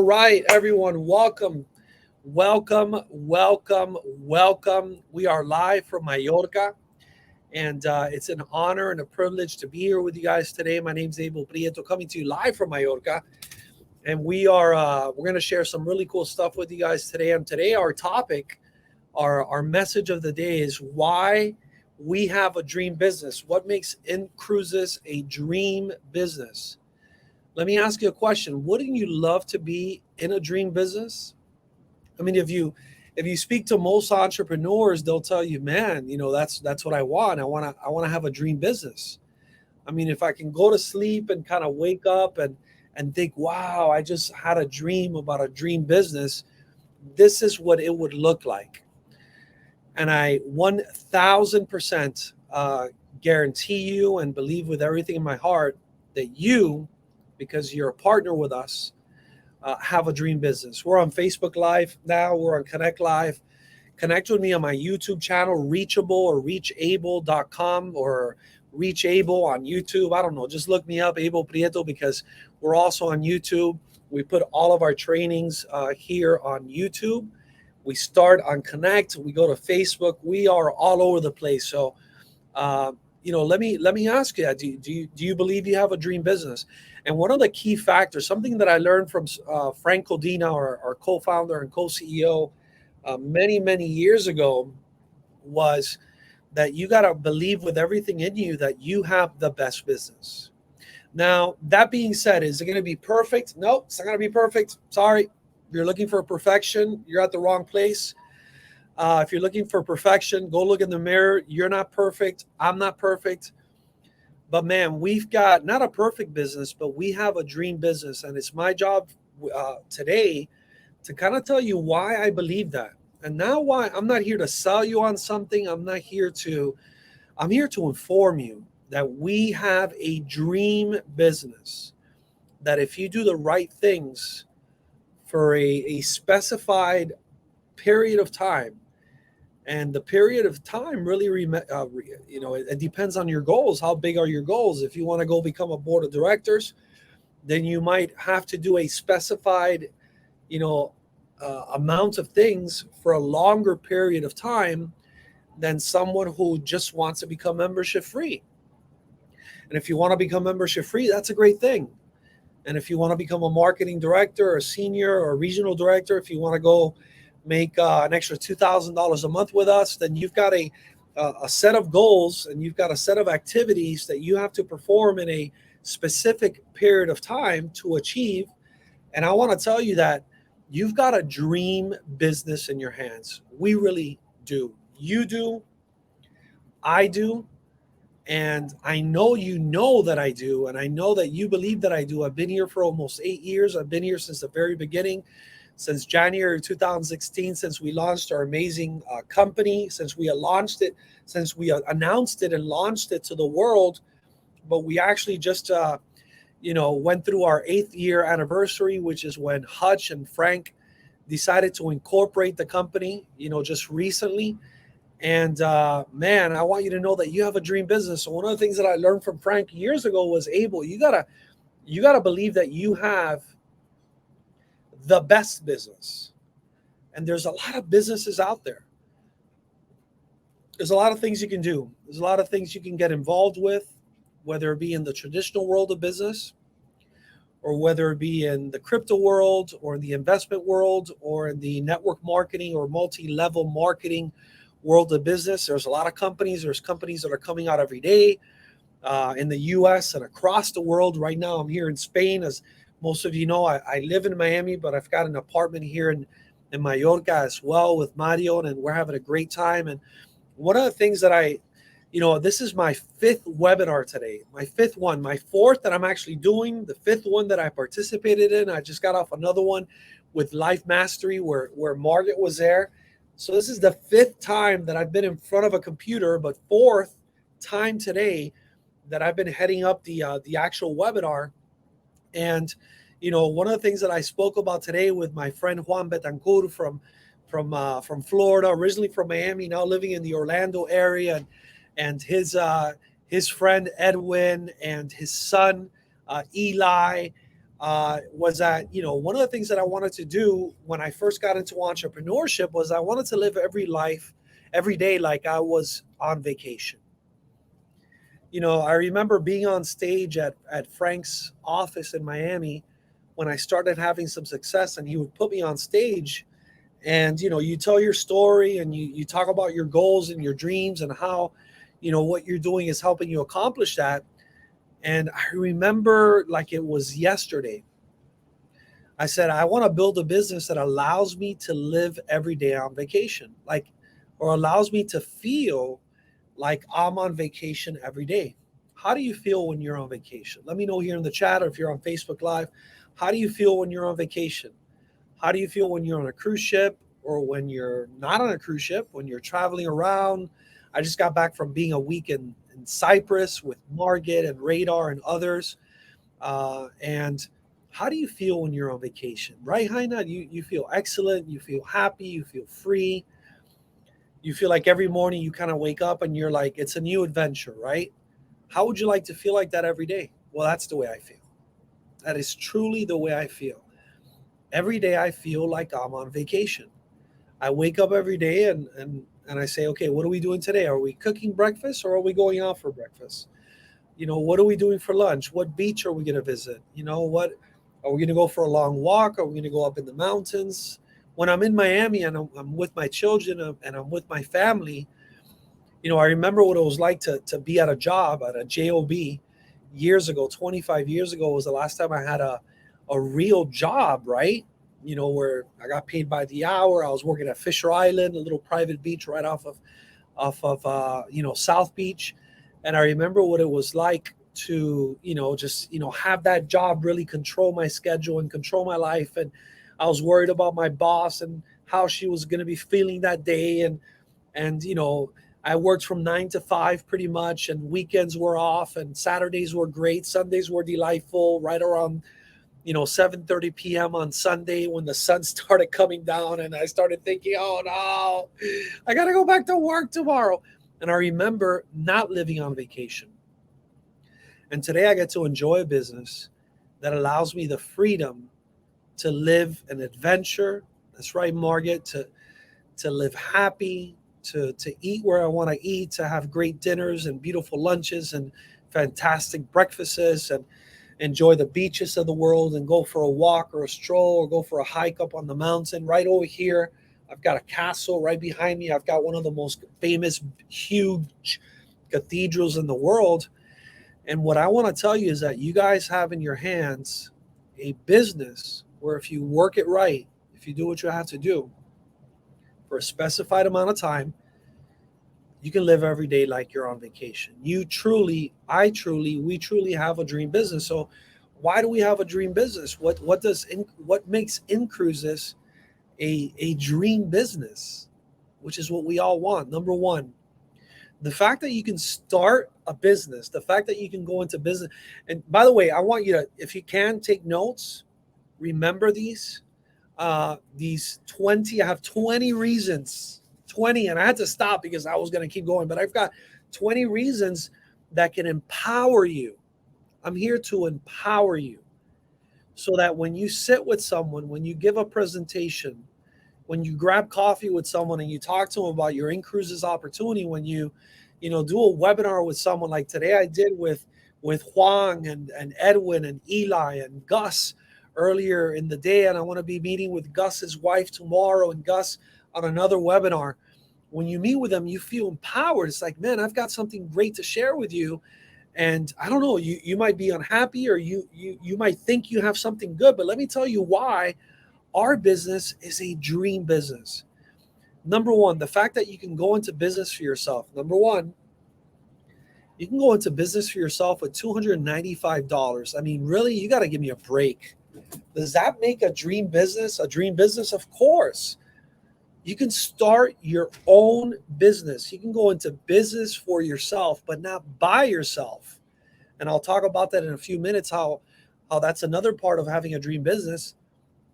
Right, everyone, welcome. We are live from Mallorca, and it's an honor and a privilege to be here with you guys today. My name's Abel Prieto, coming to you live from Mallorca, and we're going to share some really cool stuff with you guys today. And today, our topic, our message of the day is why we have a dream business. What makes Incruises a dream business? Let me ask you a question. Wouldn't you love to be in a dream business? I mean, if you speak to most entrepreneurs, they'll tell you, man, that's what I want. I want to have a dream business. I mean, if I can go to sleep and kind of wake up and think, wow, I just had a dream about a dream business, this is what it would look like. And I 1000% guarantee you and believe with everything in my heart that you, because you're a partner with us, have a dream business. We're on Facebook Live now. We're on Connect Live. Connect with me on my YouTube channel, Reachable or reachable.com or Reachable on YouTube. I don't know. Just look me up, Abel Prieto, because we're also on YouTube. We put all of our trainings here on YouTube. We start on Connect. We go to Facebook. We are all over the place. So, let me ask you, do you believe you have a dream business? And one of the key factors, something that I learned from Frank Codina, our co-founder and co-CEO, many years ago, was that you got to believe with everything in you that you have the best business. Now, that being said, is it going to be perfect? No, it's not going to be perfect. Sorry. If you're looking for perfection, you're at the wrong place. If you're looking for perfection, go look in the mirror. You're not perfect. I'm not perfect. But man, we've got not a perfect business, but we have a dream business. And it's my job today to kind of tell you why I believe that. And now why I'm not here to sell you on something. I'm here to inform you that we have a dream business, that if you do the right things for a specified period of time, and the period of time really it depends on your goals. How big are your goals? If you want to go become a board of directors, then you might have to do a specified amount of things for a longer period of time than someone who just wants to become membership free. And if you want to become membership free, that's a great thing. And if you want to become a marketing director or a senior or a regional director, if you want to go make an extra $2,000 a month with us, then you've got a set of goals and you've got a set of activities that you have to perform in a specific period of time to achieve. And I want to tell you that you've got a dream business in your hands. We really do. You do. I do. And I know you know that I do. And I know that you believe that I do. I've been here for almost 8 years. I've been here since the very beginning, since January 2016, since we launched our amazing company, since we launched it, since we announced it and launched it to the world. But we actually just, went through our 8th year anniversary, which is when Hutch and Frank decided to incorporate the company, just recently. And man, I want you to know that you have a dream business. So one of the things that I learned from Frank years ago was, Abel, you gotta believe that you have the best business. And there's a lot of businesses out there. There's a lot of things you can do. There's a lot of things you can get involved with, whether it be in the traditional world of business, or whether it be in the crypto world, or in the investment world, or in the network marketing or multi-level marketing world of business. There's a lot of companies. There's companies that are coming out every day in the US and across the world. Right now, I'm here in Spain. As most of you know, I live in Miami, but I've got an apartment here in Mallorca as well with Mario, and we're having a great time. And one of the things that this is my 5th webinar today, my 5th one, my 4th that I'm actually doing, the 5th one that I participated in. I just got off another one with Life Mastery where Margaret was there. So this is the 5th time that I've been in front of a computer, but 4th time today that I've been heading up the actual webinar. And one of the things that I spoke about today with my friend Juan Betancourt from Florida, originally from Miami, now living in the Orlando area, and his friend Edwin and his son Eli, was that, one of the things that I wanted to do when I first got into entrepreneurship was I wanted to live every day like I was on vacation. I remember being on stage at Frank's office in Miami when I started having some success, and he would put me on stage, and you tell your story, and you talk about your goals and your dreams, and how what you're doing is helping you accomplish that. And I remember like it was yesterday. I said, I want to build a business that allows me to live every day on vacation, or allows me to feel like I'm on vacation every day. How do you feel when you're on vacation? Let me know here in the chat, or if you're on Facebook Live. How do you feel when you're on vacation? How do you feel when you're on a cruise ship, or when you're not on a cruise ship, when you're traveling around? I just got back from being a week in Cyprus with Margit and Radar and others. And how do you feel when you're on vacation? Right, Haina? You feel excellent. You feel happy. You feel free. You feel like every morning you kind of wake up and you're like, it's a new adventure, right? How would you like to feel like that every day? Well, that's the way I feel. That is truly the way I feel. Every day I feel like I'm on vacation. I wake up every day, and I say, okay, what are we doing today? Are we cooking breakfast, or are we going out for breakfast? What are we doing for lunch? What beach are we going to visit? What are we going to go for a long walk? Are we going to go up in the mountains? When I'm in Miami and I'm with my children, and I'm with my family, I remember what it was like to be at a job, at a job, years ago. 25 years ago was the last time I had a real job, right? Where I got paid by the hour. I was working at Fisher Island, a little private beach right off of South Beach. And I remember what it was like to just have that job really control my schedule and control my life. And I was worried about my boss and how she was going to be feeling that day. And I worked from 9 to 5 pretty much, and weekends were off, and Saturdays were great, Sundays were delightful. Right around 7:30 p.m. on Sunday, when the sun started coming down, and I started thinking, oh no, I got to go back to work tomorrow. And I remember not living on vacation. And today I get to enjoy a business that allows me the freedom to live an adventure. That's right, Margaret, to live happy, to eat where I want to eat, to have great dinners and beautiful lunches and fantastic breakfasts, and enjoy the beaches of the world, and go for a walk or a stroll, or go for a hike up on the mountain. Right over here, I've got a castle right behind me. I've got one of the most famous, huge cathedrals in the world. And what I want to tell you is that you guys have in your hands a business where, if you work it right, if you do what you have to do for a specified amount of time, you can live every day like you're on vacation. We truly have a dream business. So why do we have a dream business? What makes Incruises a dream business, which is what we all want? Number one, the fact that you can start a business, the fact that you can go into business. And by the way, I want you to, if you can, take notes, remember these 20. I have 20 reasons, 20, and I had to stop because I was going to keep going, but I've got 20 reasons that can empower you. I'm here to empower you, so that when you sit with someone, when you give a presentation, when you grab coffee with someone and you talk to them about your Incruises opportunity, when you do a webinar with someone like today I did with Juan and Edwin and Eli and Gus earlier in the day, and I want to be meeting with Gus's wife tomorrow, and Gus on another webinar. When you meet with them, you feel empowered. It's like, man, I've got something great to share with you. And I don't know, you might be unhappy, or you might think you have something good, but let me tell you why our business is a dream business. Number one, the fact that you can go into business for yourself. Number one, you can go into business for yourself with $295. I mean, really, you got to give me a break. Does that make a dream business a dream business? Of course. You can start your own business. You can go into business for yourself, but not by yourself. And I'll talk about that in a few minutes, how that's another part of having a dream business.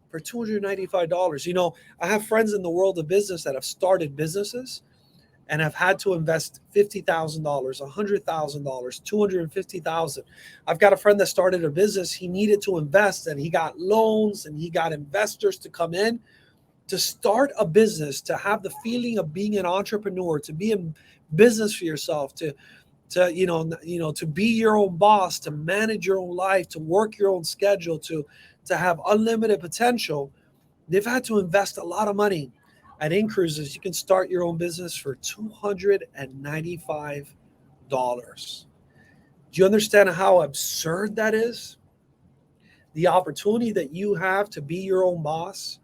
For $295, I have friends in the world of business that have started businesses, and have had to invest $50,000, $100,000, $250,000. I've got a friend that started a business. He needed to invest, and he got loans, and he got investors to come in to start a business, to have the feeling of being an entrepreneur, to be in business for yourself, to to be your own boss, to manage your own life, to work your own schedule, to have unlimited potential. They've had to invest a lot of money. At Incruises, you can start your own business for $295. Do you understand how absurd that is? The opportunity that you have to be your own boss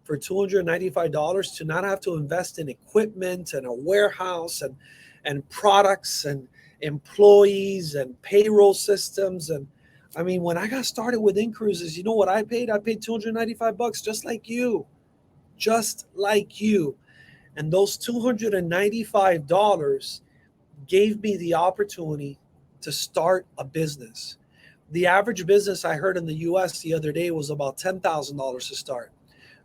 for $295, to not have to invest in equipment and a warehouse and products and employees and payroll systems. And I mean, when I got started with Incruises, you know what I paid? I paid $295, just like you. Just like you. And those $295 gave me the opportunity to start a business. The average business I heard in the US the other day was about $10,000 to start.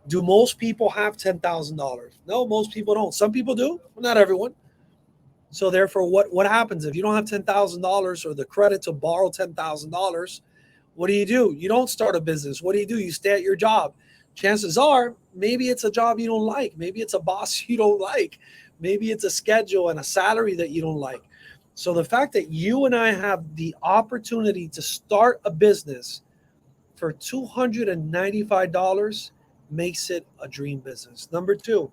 Do most people have $10,000? No, most people don't. Some people do, but not everyone. So therefore, what happens if you don't have $10,000 or the credit to borrow $10,000? What do? You don't start a business. What do? You stay at your job. Chances are, maybe it's a job you don't like. Maybe it's a boss you don't like. Maybe it's a schedule and a salary that you don't like. So the fact that you and I have the opportunity to start a business for $295 makes it a dream business. Number two,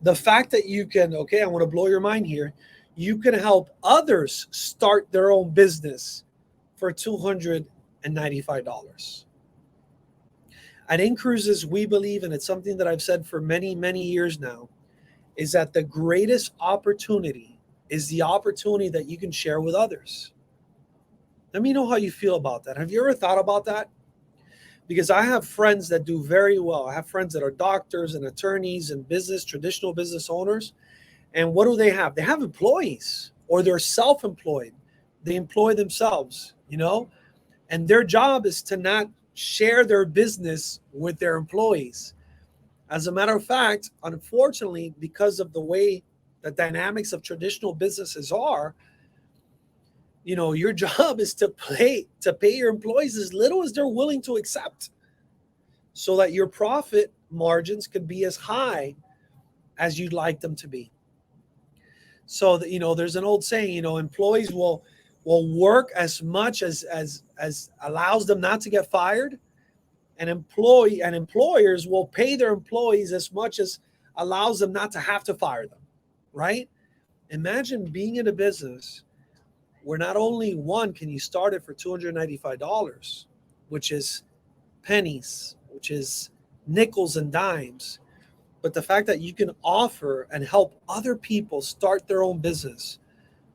the fact that you can, okay, I want to blow your mind here. You can help others start their own business for $295. At Incruises, we believe, and it's something that I've said for many, many years now, is that the greatest opportunity is the opportunity that you can share with others. Let me know how you feel about that. Have you ever thought about that? Because I have friends that do very well. I have friends that are doctors and attorneys and traditional business owners. And what do they have? They have employees, or they're self-employed. They employ themselves, and their job is to not share their business with their employees. As a matter of fact, unfortunately, because of the way the dynamics of traditional businesses are, your job is to pay your employees as little as they're willing to accept, so that your profit margins could be as high as you'd like them to be. So that, there's an old saying, employees will work as much as allows them not to get fired, and employers will pay their employees as much as allows them not to have to fire them, right? Imagine being in a business where not only one can you start it for $295, which is pennies, which is nickels and dimes, but the fact that you can offer and help other people start their own business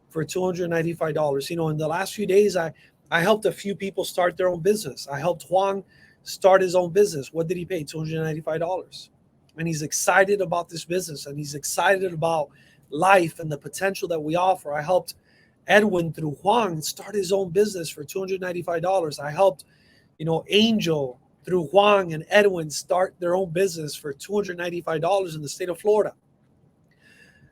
for $295. In the last few days, I helped a few people start their own business. I helped Juan start his own business. What did he pay? $295. And he's excited about this business, and he's excited about life and the potential that we offer. I helped Edwin through Juan start his own business for $295. I helped, Angel through Juan and Edwin start their own business for $295 in the state of Florida.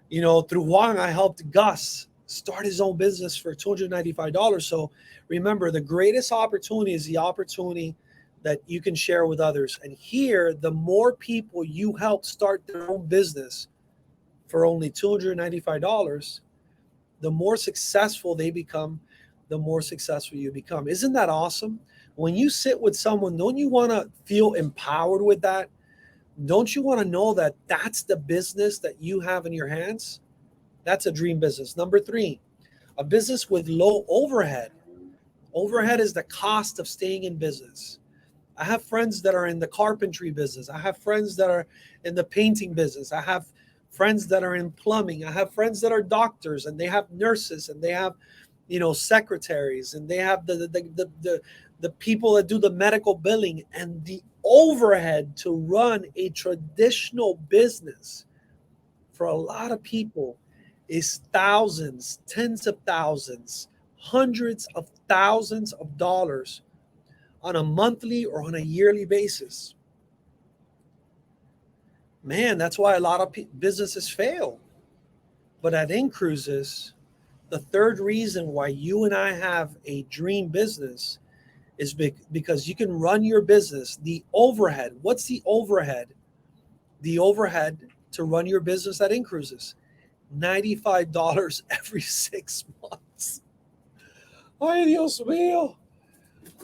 Through Juan, I helped Gus start his own business for $295. So remember, the greatest opportunity is the opportunity that you can share with others. And here, the more people you help start their own business for only $295, the more successful they become, the more successful you become. Isn't that awesome? When you sit with someone, don't you want to feel empowered with that? Don't you want to know that that's the business that you have in your hands? That's a dream business. Number three, a business with low overhead. Overhead is the cost of staying in business. I have friends that are in the carpentry business. I have friends that are in the painting business. I have friends that are in plumbing. I have friends that are doctors, and they have nurses, and they have, secretaries, and they have the people that do the medical billing. And the overhead to run a traditional business for a lot of people is thousands, tens of thousands, hundreds of thousands of dollars on a monthly or on a yearly basis. Man, that's why a lot of businesses fail. But at Incruises, the third reason why you and I have a dream business is because you can run your business. The overhead. What's the overhead? The overhead to run your business at Incruises, $95 every 6 months. Ay, Dios mío.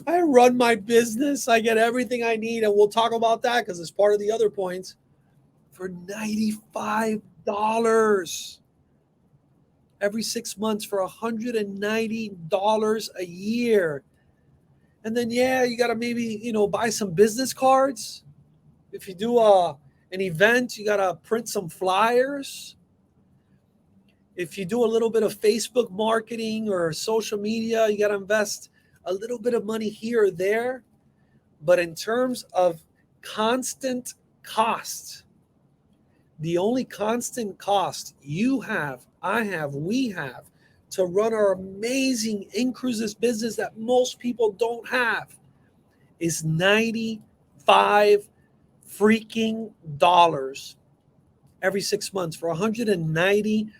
I run my business. I get everything I need. And we'll talk about that because it's part of the other points for $95 every 6 months for $190 a year. And then, yeah, you got to maybe, buy some business cards. If you do an event, you got to print some flyers. If you do a little bit of Facebook marketing or social media, you got to invest a little bit of money here or there. But in terms of constant cost, the only constant cost you have, I have, we have to run our amazing Incruises business that most people don't have is 95 freaking dollars every 6 months for $190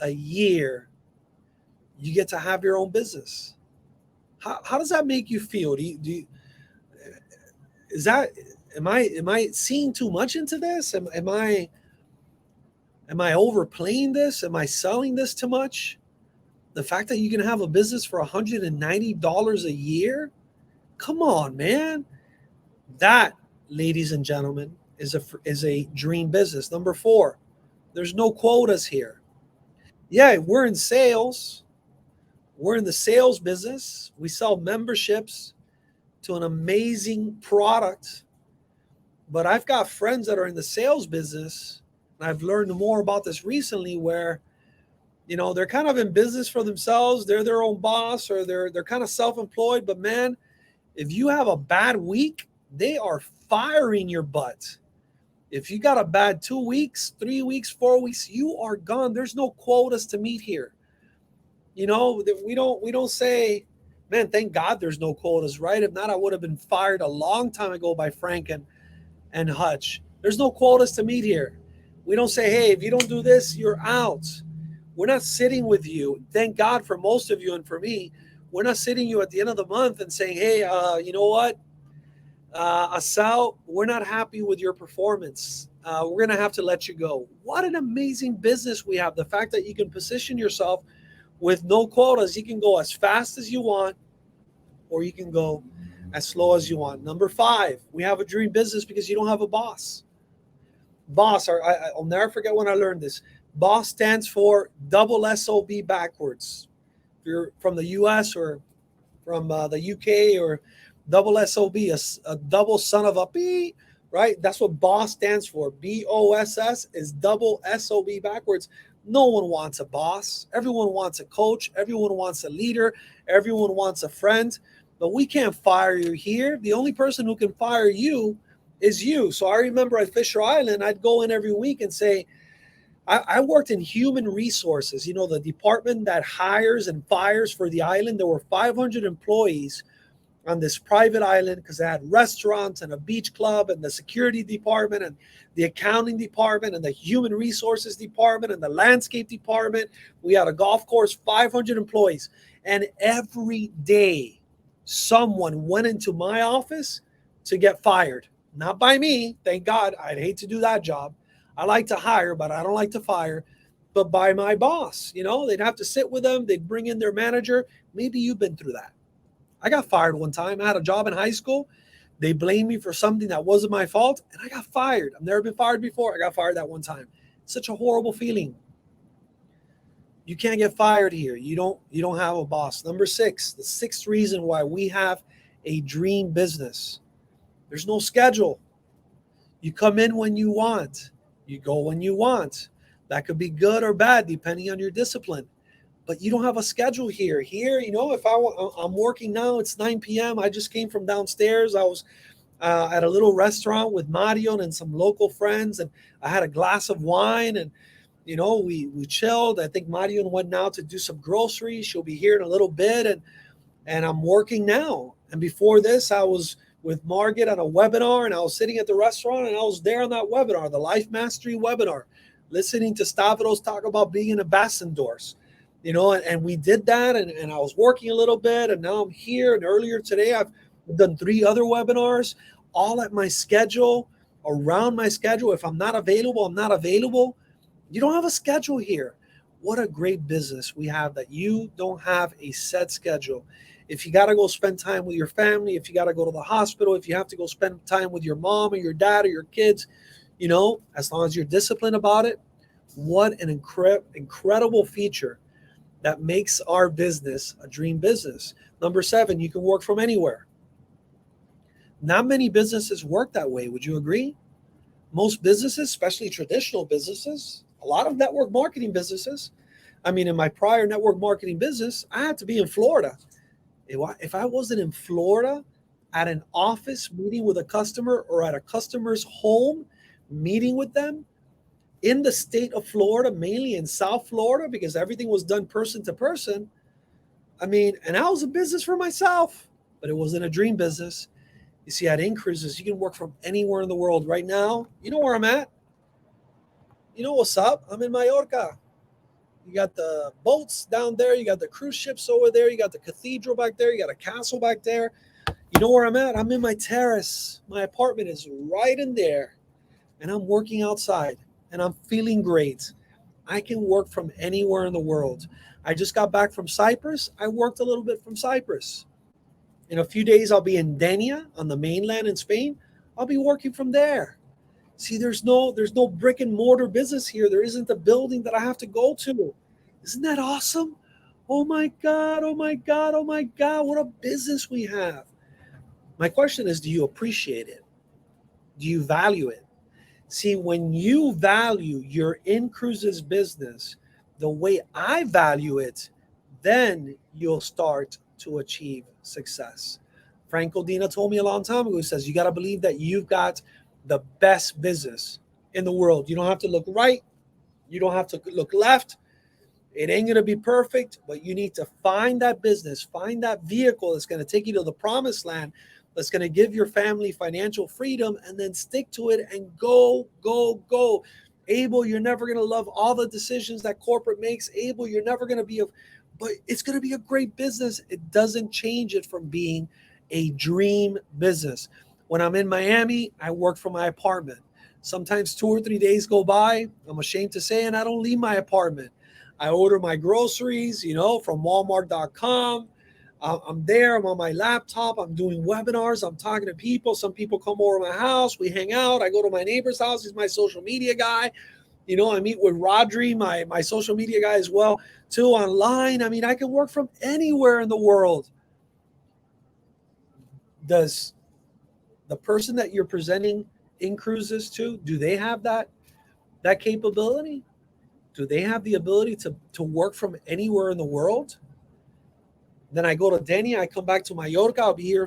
a year. You get to have your own business. How does that make you feel? Is that am I seeing too much into this? Am I overplaying this? Am I selling this too much? The fact that you can have a business for $190 a year? Come on, man. That, ladies and gentlemen, is a dream business. Number 4, there's no quotas here. Yeah, we're in sales. We're in the sales business. We sell memberships to an amazing product. But I've got friends that are in the sales business, and I've learned more about this recently where, they're kind of in business for themselves. They're their own boss, or they're kind of self-employed. But man, if you have a bad week, they are firing your butt. If you got a bad 2 weeks, 3 weeks, 4 weeks, you are gone. There's no quotas to meet here. We don't say, man, thank God there's no quotas, right? If not, I would have been fired a long time ago by Frank and Hutch. There's no quotas to meet here. We don't say, hey, if you don't do this, you're out. We're not sitting with you. Thank God for most of you and for me. We're not sitting you at the end of the month and saying, hey, you know what? Asal, we're not happy with your performance. We're going to have to let you go. What an amazing business we have. The fact that you can position yourself with no quotas. You can go as fast as you want, or you can go as slow as you want. Number 5, we have a dream business because you don't have a boss. Boss, I'll never forget when I learned this. Boss stands for double SOB backwards. If you're from the US or from the UK, or double SOB, a double son of a B, right? That's what boss stands for. BOSS is double SOB backwards. No one wants a boss. Everyone wants a coach. Everyone wants a leader. Everyone wants a friend. But we can't fire you here. The only person who can fire you is you. So I remember at Fisher Island, I'd go in every week and say, I worked in human resources, the department that hires and fires for the island. There were 500 employees on this private island because they had restaurants and a beach club and the security department and the accounting department and the human resources department and the landscape department. We had a golf course, 500 employees. And every day, someone went into my office to get fired. Not by me, thank God. I'd hate to do that job. I like to hire, but I don't like to fire. But by my boss, they'd have to sit with them. They'd bring in their manager. Maybe you've been through that. I got fired one time. I had a job in high school. They blamed me for something that wasn't my fault, and I got fired. I've never been fired before. I got fired that one time. It's such a horrible feeling. You can't get fired here. You don't have a boss. Number 6, the 6th reason why we have a dream business. There's no schedule. You come in when you want. You go when you want. That could be good or bad depending on your discipline. But you don't have a schedule here. Here, if I'm working now, it's 9 p.m. I just came from downstairs. I was at a little restaurant with Marion and some local friends, and I had a glass of wine, and we chilled. I think Marion went now to do some groceries. She'll be here in a little bit, and I'm working now. And before this, I was with Margaret on a webinar, and I was sitting at the restaurant, and I was there on that webinar, the Life Mastery webinar. listening to Stavros talk about being an ambassadors, and we did that, and I was working a little bit, and now I'm here. And earlier today, I've done 3 other webinars, all at my schedule, around my schedule. If I'm not available, I'm not available. You don't have a schedule here. What a great business we have that you don't have a set schedule. If you got to go spend time with your family, if you got to go to the hospital, if you have to go spend time with your mom or your dad or your kids, as long as you're disciplined about it, what an incredible feature that makes our business a dream business. Number 7, you can work from anywhere. Not many businesses work that way. Would you agree? Most businesses, especially traditional businesses, a lot of network marketing businesses. I mean, in my prior network marketing business, I had to be in Florida. If I wasn't in Florida at an office meeting with a customer or at a customer's home meeting with them in the state of Florida, mainly in South Florida, because everything was done person to person. I mean, and I was a business for myself, but it wasn't a dream business. You see, at Incruises, you can work from anywhere in the world. Right now, you know where I'm at? You know what's up? I'm in Mallorca. You got the boats down there. You got the cruise ships over there. You got the cathedral back there. You got a castle back there. You know where I'm at? I'm in my terrace. My apartment is right in there. And I'm working outside. And I'm feeling great. I can work from anywhere in the world. I just got back from Cyprus. I worked a little bit from Cyprus. In a few days, I'll be in Denia on the mainland in Spain. I'll be working from there. See, there's no brick and mortar business here. There isn't a building that I have to go to. Isn't that awesome? Oh my God, oh my God, oh my God, what a business we have. My question is, do you appreciate it? Do you value it? See, when you value your Incruises business the way I value it, then you'll start to achieve success. Frank Odina told me a long time ago, he says, you got to believe that you've got the best business in the world. You don't have to look right. You don't have to look left. It ain't going to be perfect, but you need to find that business, find that vehicle that's going to take you to the promised land, that's going to give your family financial freedom, and then stick to it and go, go, go. Abel, you're never going to love all the decisions that corporate makes. Abel, you're never going to be but it's going to be a great business. It doesn't change it from being a dream business. When I'm in Miami, I work from my apartment. Sometimes 2 or 3 days go by, I'm ashamed to say, and I don't leave my apartment. I order my groceries, from Walmart.com. I'm there. I'm on my laptop. I'm doing webinars. I'm talking to people. Some people come over to my house. We hang out. I go to my neighbor's house. He's my social media guy. I meet with Rodri, my social media guy as well, too, online. I mean, I can work from anywhere in the world. Does the person that you're presenting Incruises to, do they have that capability? Do they have the ability to work from anywhere in the world? Then I go to Denia, I come back to Mallorca, I'll be here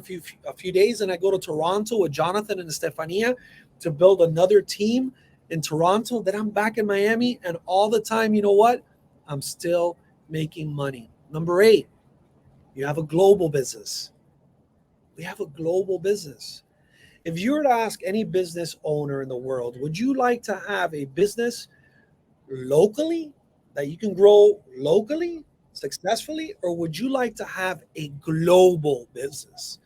a few days, and I go to Toronto with Jonathan and Estefania to build another team in Toronto. Then I'm back in Miami, and all the time, you know what? I'm still making money. Number 8, you have a global business. We have a global business. If you were to ask any business owner in the world, would you like to have a business locally that you can grow locally successfully, or would you like to have a global business,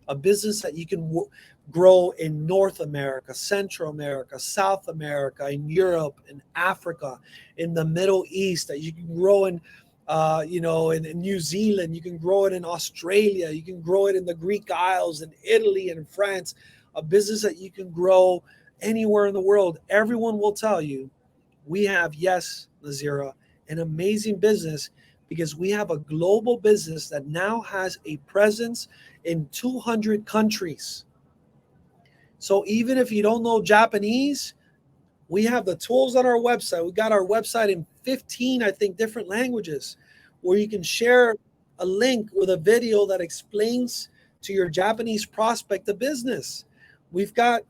a business that you can grow in North America, Central America, South America, in Europe, in Africa, in the Middle East, that you can grow in in New Zealand, you can grow it in Australia, you can grow it in the Greek Isles, in Italy, and France, a business that you can grow anywhere in the world? Everyone will tell you, we have, yes, Nazira, an amazing business, because we have a global business that now has a presence in 200 countries. So even if you don't know Japanese, we have the tools on our website. We got our website in 15, I think, different languages, where you can share a link with a video that explains to your Japanese prospect the business. We've got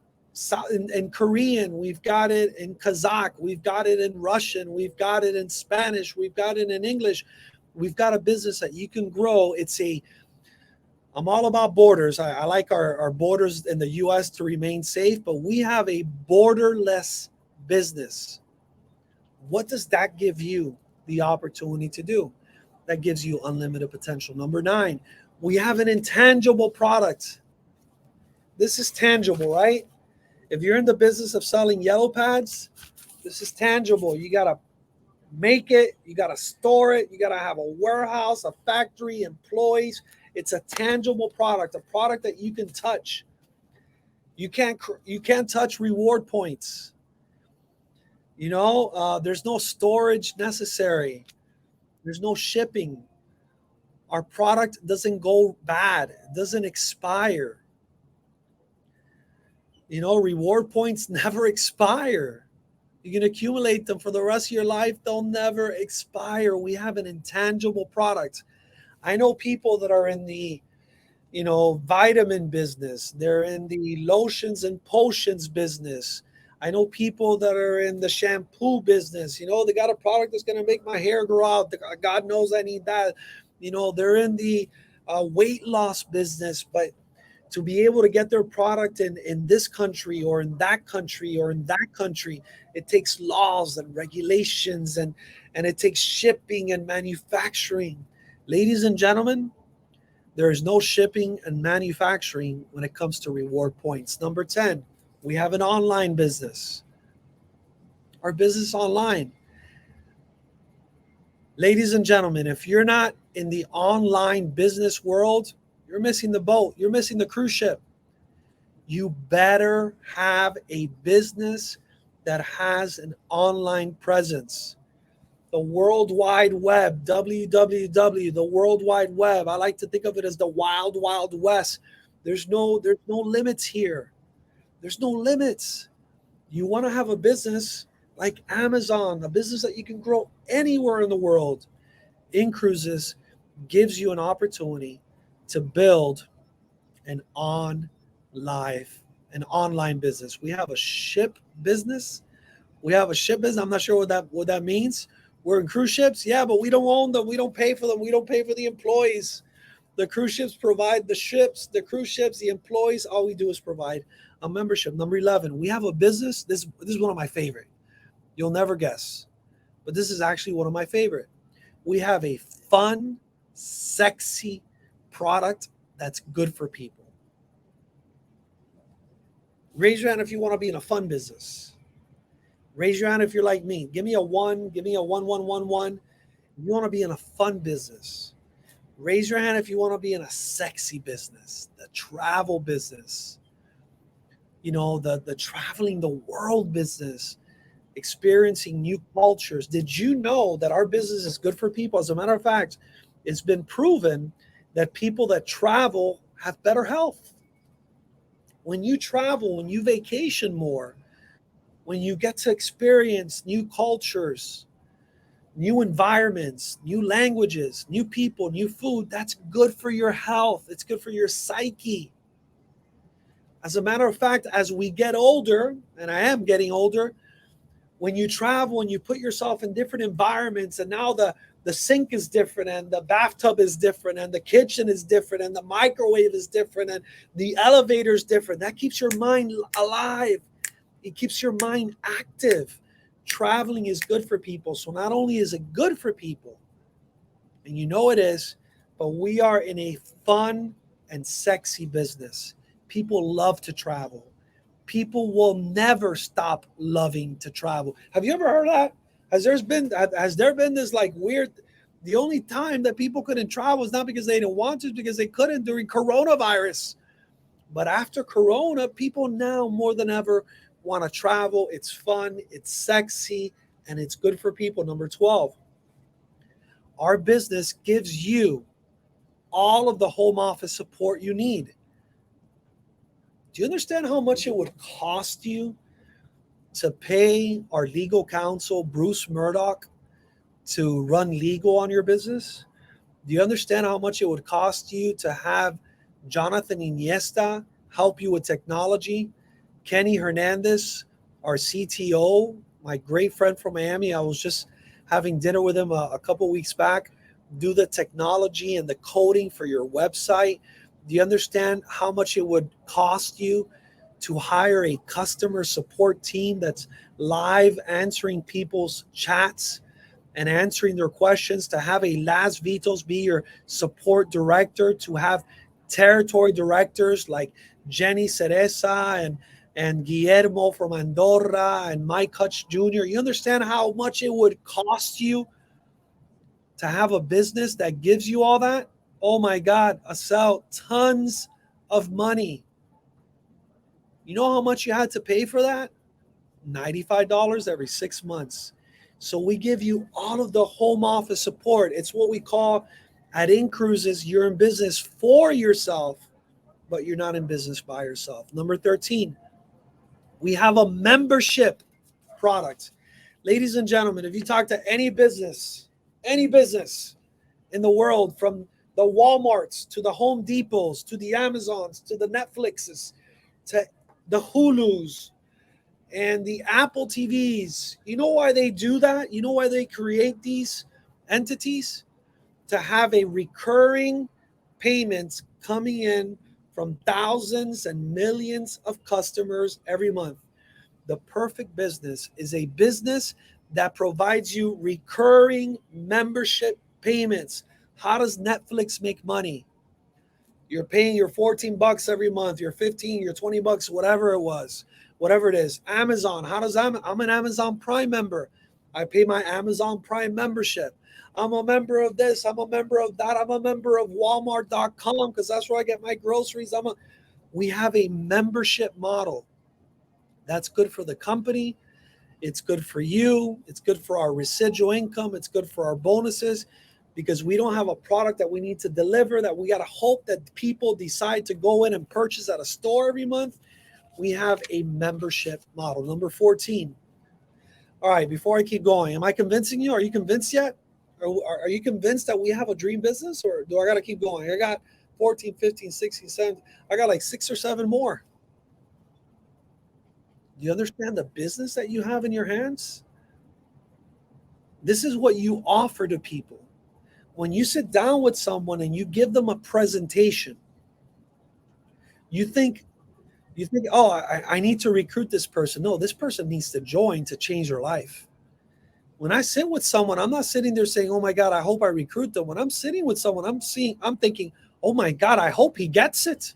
in Korean, we've got it in Kazakh, we've got it in Russian, we've got it in Spanish, we've got it in English. We've got a business that you can grow. I'm all about borders. I like our borders in the U.S. to remain safe, but we have a borderless business. What does that give you the opportunity to do? That gives you unlimited potential. Number 9, we have an intangible product. This is tangible, right? If you're in the business of selling yellow pads, this is tangible. You got to make it, you got to store it, you got to have a warehouse, a factory, employees. It's a tangible product, a product that you can touch. You can't touch reward points. There's no storage necessary. There's no shipping. Our product doesn't go bad. It doesn't expire. Reward points never expire. You can accumulate them for the rest of your life. They'll never expire. We have an intangible product. I know people that are in the vitamin business. They're in the lotions and potions business. I know people that are in the shampoo business. They got a product that's going to make my hair grow out. God knows I need that. They're in the weight loss business. But to be able to get their product in this country or in that country or in that country, it takes laws and regulations and it takes shipping and manufacturing. Ladies and gentlemen, there is no shipping and manufacturing when it comes to reward points. Number 10, we have an online business. Our business online. Ladies and gentlemen, if you're not in the online business world, you're missing the boat. You're missing the cruise ship. You better have a business that has an online presence. The World Wide Web, www, the World Wide Web. I like to think of it as the wild, wild west. There's no limits here. There's no limits. You want to have a business like Amazon, a business that you can grow anywhere in the world. Incruises gives you an opportunity to build an online business. We have a ship business. I'm not sure what that means. We're in cruise ships, yeah, but we don't own them. We don't pay for them. We don't pay for the employees. The cruise ships provide the ships, the cruise ships, the employees. All we do is provide a membership. Number 11, we have a business. This is one of my favorite. You'll never guess, but this is actually one of my favorite. We have a fun, sexy product that's good for people. Raise your hand if you want to be in a fun business. Raise your hand if you're like me. Give me a 1. Give me a 1. You want to be in a fun business. Raise your hand if you want to be in a sexy business, the travel business. The traveling the world business, experiencing new cultures. Did you know that our business is good for people? As a matter of fact, it's been proven that people that travel have better health. When you travel, when you vacation more, when you get to experience new cultures, new environments, new languages, new people, new food, that's good for your health. It's good for your psyche. As a matter of fact, as we get older, and I am getting older, when you travel and you put yourself in different environments, and now the sink is different and the bathtub is different and the kitchen is different and the microwave is different and the elevator is different, that keeps your mind alive. It keeps your mind active. Traveling is good for people. So not only is it good for people, and it is, but we are in a fun and sexy business. People love to travel. People will never stop loving to travel. Have you ever heard that? Has there been this like weird, the only time that people couldn't travel is not because they didn't want to, because they couldn't during coronavirus. But after Corona, people now more than ever want to travel. It's fun, it's sexy, and it's good for people. Number 12, our business gives you all of the home office support you need. Do you understand how much it would cost you to pay our legal counsel, Bruce Murdoch, to run legal on your business? Do you understand how much it would cost you to have Jonathan Iniesta help you with technology? Kenny Hernandez, our CTO, my great friend from Miami, I was just having dinner with him a couple weeks back, do the technology and the coding for your website. Do you understand how much it would cost you to hire a customer support team that's live answering people's chats and answering their questions, to have a Las Vitos be your support director, to have territory directors like Jenny Cereza and Guillermo from Andorra and Mike Hutch Jr. You understand how much it would cost you to have a business that gives you all that? Oh my God, Asel, tons of money. You know how much you had to pay for that? $95 every 6 months. So we give you all of the home office support. It's what we call at Incruises, you're in business for yourself, but you're not in business by yourself. Number 13, we have a membership product. Ladies and gentlemen, if you talk to any business in the world, from the Walmarts to the Home Depots to the Amazons to the Netflixes to the Hulus and the Apple TVs, you know why they do that? You know why they create these entities? To have a recurring payments coming in from thousands and millions of customers every month. The perfect business is a business that provides you recurring membership payments. How does Netflix make money? You're paying your 14 bucks every month, your 15, your 20 bucks, whatever it was, whatever it is. Amazon, how does I'm an Amazon Prime member. I pay my Amazon Prime membership. I'm a member of this, I'm a member of that, I'm a member of Walmart.com because that's where I get my groceries. We have a membership model. That's good for the company. It's good for you. It's good for our residual income. It's good for our bonuses, because we don't have a product that we need to deliver, that we got to hope that people decide to go in and purchase at a store every month. We have a membership model. Number 14. All right, before I keep going, am I convincing you? Are you convinced yet? Are you convinced that we have a dream business, or do I got to keep going? I got 14, 15, 16, 17. I got like 6 or 7 more. Do you understand the business that you have in your hands? This is what you offer to people. When you sit down with someone and you give them a presentation, you think, oh, I need to recruit this person. No, this person needs to join to change their life. When I sit with someone, I'm not sitting there saying, oh my God, I hope I recruit them. When I'm sitting with someone, I'm thinking, oh my God, I hope he gets it.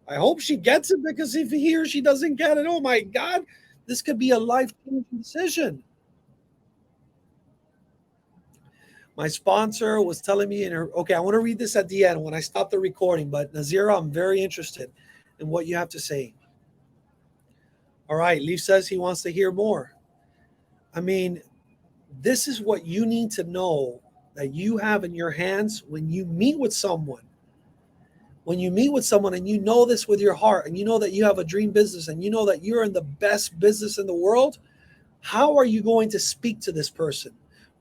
I hope she gets it, because if he or she doesn't get it, oh my God, this could be a life-changing decision. My sponsor was telling me okay, I want to read this at the end when I stop the recording, but Nazira, I'm very interested in what you have to say. All right, Leaf says he wants to hear more. I mean, this is what you need to know that you have in your hands when you meet with someone. When you meet with someone and you know this with your heart, and you know that you have a dream business, and you know that you're in the best business in the world, how are you going to speak to this person?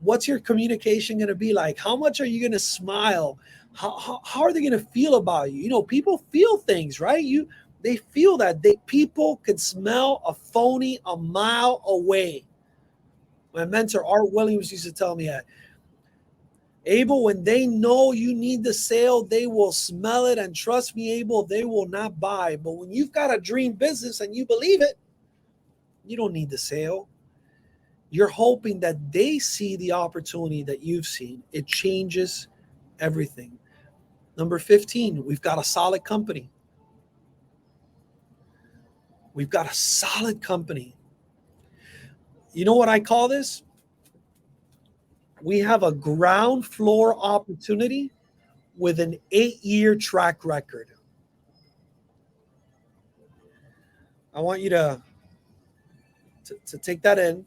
What's your communication going to be like? How much are you going to smile? How are they going to feel about you? You know, people feel things, right? They feel that people can smell a phony a mile away. My mentor Art Williams used to tell me that. Abel, when they know you need the sale, they will smell it, and trust me, Abel, they will not buy. But when you've got a dream business and you believe it, you don't need the sale. You're hoping that they see the opportunity that you've seen. It changes everything. Number 15, we've got a solid company. We've got a solid company. You know what I call this? We have a ground floor opportunity with an 8-year track record. I want you to take that in.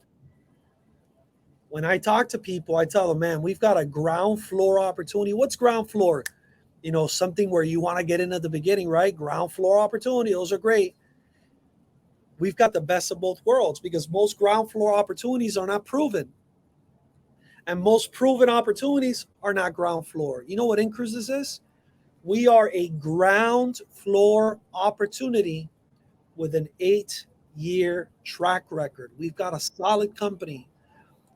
When I talk to people, I tell them, man, we've got a ground floor opportunity. What's ground floor? You know, something where you want to get in at the beginning, right? Ground floor opportunity. Those are great. We've got the best of both worlds, because most ground floor opportunities are not proven. And most proven opportunities are not ground floor. You know what Incruises is? We are a ground floor opportunity with an 8-year track record. We've got a solid company.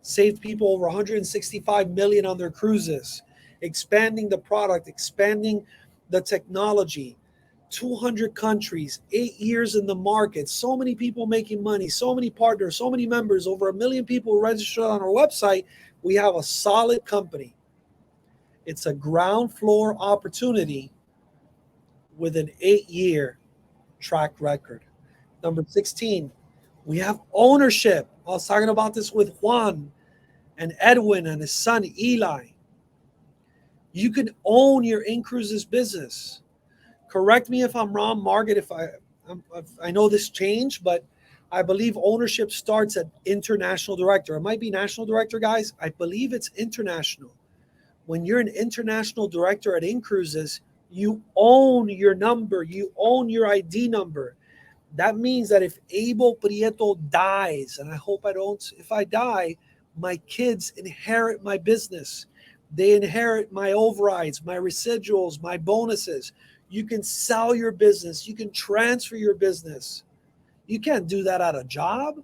Saved people over 165 million on their cruises, expanding the product, expanding the technology 200 countries, 8 years in the market, so many people making money, so many partners, so many members, over 1 million people registered on our website. We have a solid company. It's a ground floor opportunity with an 8-year track record. Number 16, we have ownership. I was talking about this with Juan and Edwin and his son Eli. You can own your Incruises business. Correct me if I'm wrong, Margaret, if I know this changed, but I believe ownership starts at international director. It might be national director, guys. I believe it's international. When you're an international director at Incruises, you own your number, you own your ID number. That means that if Abel Prieto dies, and I hope I don't, if I die, my kids inherit my business. They inherit my overrides, my residuals, my bonuses. You can sell your business. You can transfer your business. You can't do that at a job.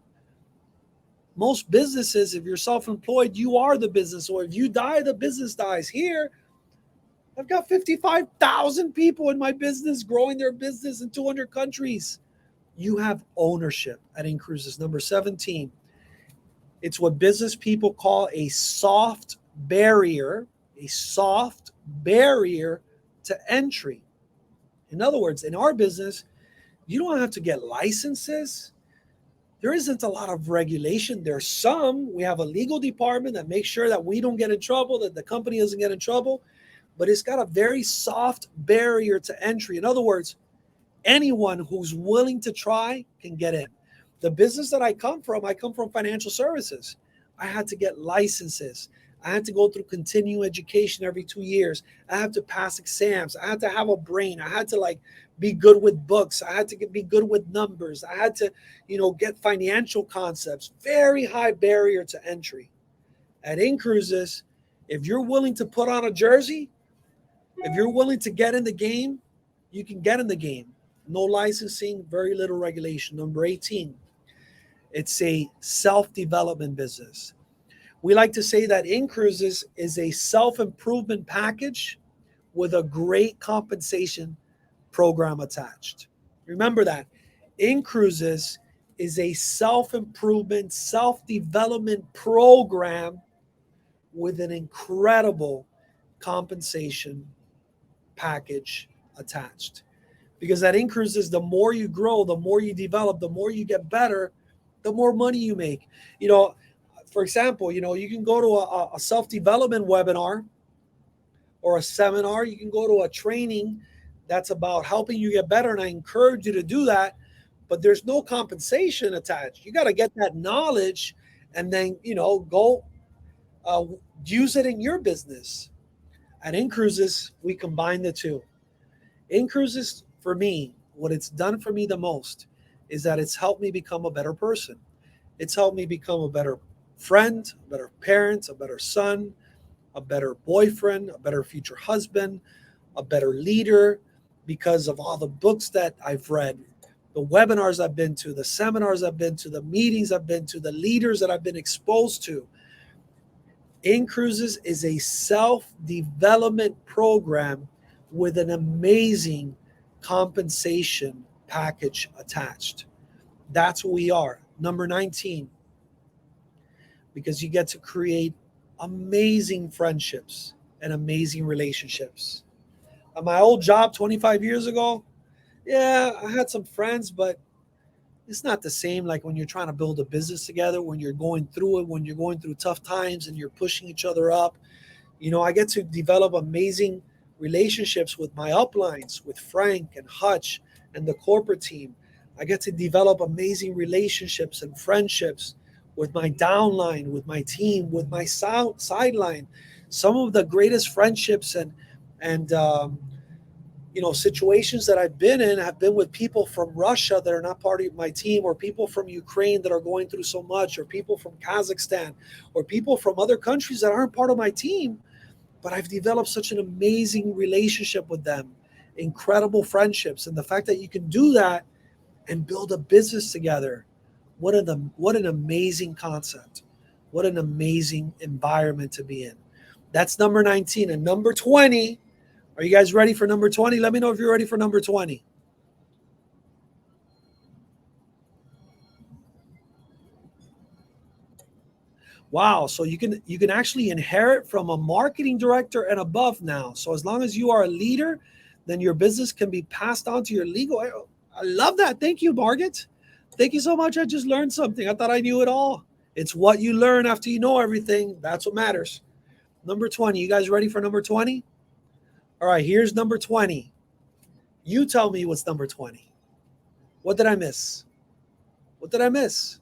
Most businesses, if you're self-employed, you are the business. Or if you die, the business dies. Here, I've got 55,000 people in my business growing their business in 200 countries. You have ownership at Incruises. Number 17, it's what business people call a soft barrier to entry. In other words, in our business, you don't have to get licenses. There isn't a lot of regulation. There's some. We have a legal department that makes sure that we don't get in trouble, that the company doesn't get in trouble. But it's got a very soft barrier to entry. In other words, anyone who's willing to try can get in. The business that I come from financial services. I had to get licenses. I had to go through continuing education every 2 years. I had to pass exams. I had to have a brain. I had to be good with books. I had to be good with numbers. I had to, get financial concepts. Very high barrier to entry. At Incruises, if you're willing to put on a jersey, if you're willing to get in the game, you can get in the game. No licensing, very little regulation. Number 18, it's a self-development business. We like to say that Incruises is a self-improvement package with a great compensation program attached. Remember that. Incruises is a self-improvement, self-development program with an incredible compensation package attached. Because at Incruises, the more you grow, the more you develop, the more you get better, the more money you make. For example, you can go to a self-development webinar or a seminar. You can go to a training that's about helping you get better, and I encourage you to do that, but there's no compensation attached. You got to get that knowledge and then, go use it in your business. At Incruises, we combine the two. Incruises, for me, what it's done for me the most is that it's helped me become a better person. It's helped me become a better friend, a better parent, a better son, a better boyfriend, a better future husband, a better leader, because of all the books that I've read, the webinars I've been to, the seminars I've been to, the meetings I've been to, the leaders that I've been exposed to. Incruises is a self-development program with an amazing compensation package attached. That's what we are. Number 19, because you get to create amazing friendships and amazing relationships. At my old job 25 years ago, yeah, I had some friends, but it's not the same like when you're trying to build a business together, when you're going through it, when you're going through tough times and you're pushing each other up. I get to develop amazing relationships with my uplines, with Frank and Hutch and the corporate team. I get to develop amazing relationships and friendships with my downline, with my team, with my sideline. Some of the greatest friendships and situations that I've been in have been with people from Russia that are not part of my team, or people from Ukraine that are going through so much, or people from Kazakhstan, or people from other countries that aren't part of my team. But I've developed such an amazing relationship with them, incredible friendships. And the fact that you can do that and build a business together, what an amazing concept. What an amazing environment to be in. That's number 19. And number 20, are you guys ready for number 20? Let me know if you're ready for number 20. Wow. So you can actually inherit from a marketing director and above now. So as long as you are a leader, then your business can be passed on to your legal. I love that. Thank you, Margaret. Thank you so much. I just learned something. I thought I knew it all. It's what you learn after you know everything. That's what matters. Number 20. You guys ready for number 20? All right, here's number 20. You tell me what's number 20. What did I miss? What did I miss?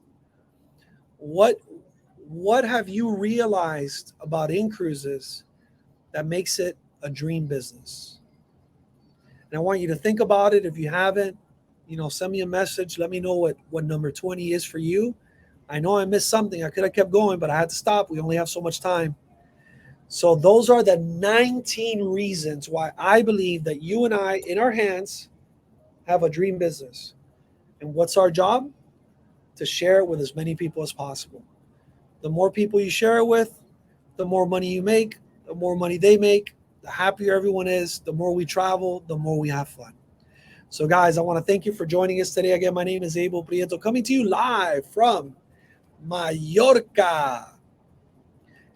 What what have you realized about Incruises that makes it a dream business? And I want you to think about it. If you haven't, send me a message. Let me know what number 20 is for you. I know I missed something. I could have kept going, but I had to stop. We only have so much time. So those are the 19 reasons why I believe that you and I, in our hands, have a dream business. And what's our job? To share it with as many people as possible. The more people you share it with, the more money you make, the more money they make, the happier everyone is, the more we travel, the more we have fun. So, guys, I want to thank you for joining us today. Again, my name is Abel Prieto, coming to you live from Mallorca,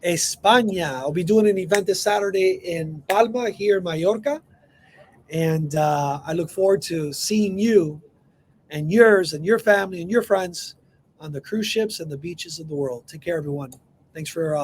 España. I'll be doing an event this Saturday in Palma, here in Mallorca. And I look forward to seeing you and yours and your family and your friends on the cruise ships and the beaches of the world. Take care, everyone. Thanks for